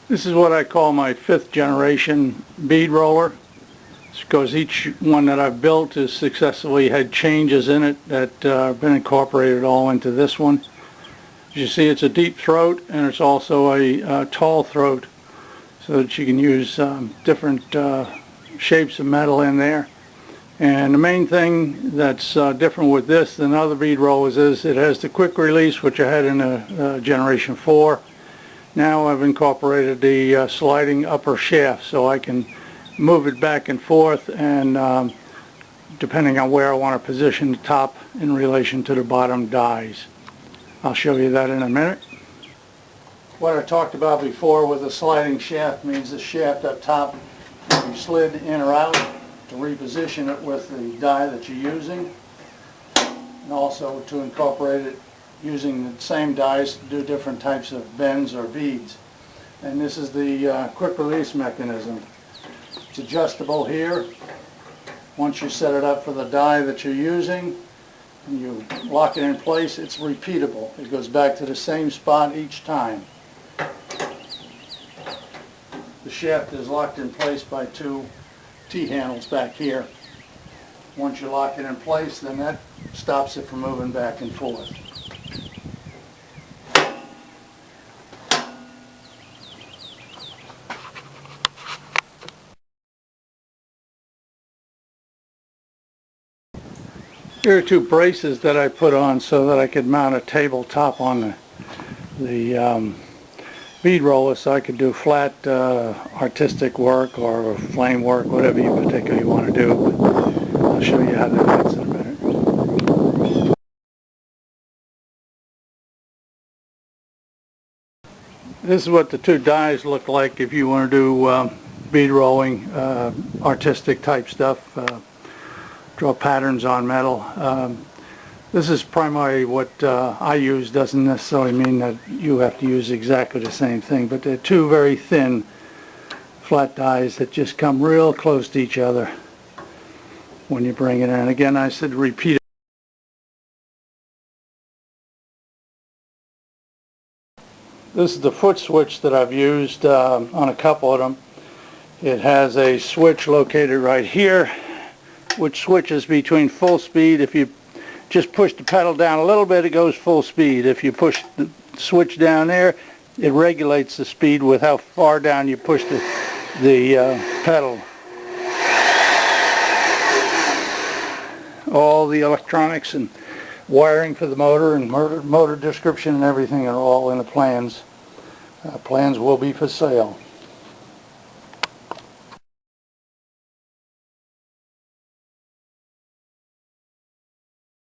This is what I call my 5th generation bead roller. It's because each one that I've built has successfully had changes in it that have been incorporated all into this one. As you see, it's a deep throat, and it's also a tall throat, so that you can use different shapes of metal in there. And the main thing that's different with this than other bead rollers is it has the quick release, which I had in a generation 4. Now I've incorporated the sliding upper shaft, so I can move it back and forth, and depending on where I want to position the top in relation to the bottom dies. I'll show you that in a minute. What I talked about before with the sliding shaft means the shaft up top can be slid in or out to reposition it with the die that you're using, and also to incorporate it using the same dies to do different types of bends or beads. And this is the quick release mechanism. It's adjustable here. Once you set it up for the die that you're using and you lock it in place, it's repeatable. It goes back to the same spot each time. The shaft is locked in place by 2 T-handles back here. Once you lock it in place, then that stops it from moving back and forth. Here are 2 braces that I put on so that I could mount a tabletop on the bead roller, so I could do flat artistic work or flame work, whatever you particularly want to do. I'll show you how that fits in a minute. This is what the 2 dies look like if you want to do bead rolling, artistic type stuff. Draw patterns on metal. This is primarily what I use. Doesn't necessarily mean that you have to use exactly the same thing, but they're 2 very thin flat dies that just come real close to each other when you bring it in. Again, I said repeat it. This is the foot switch that I've used on a couple of them. It has a switch located right here, which switches between full speed. If you just push the pedal down a little bit, it goes full speed. If you push the switch down there, it regulates the speed with how far down you push the pedal. All the electronics and wiring for the motor and motor description and everything are all in the plans. Plans will be for sale.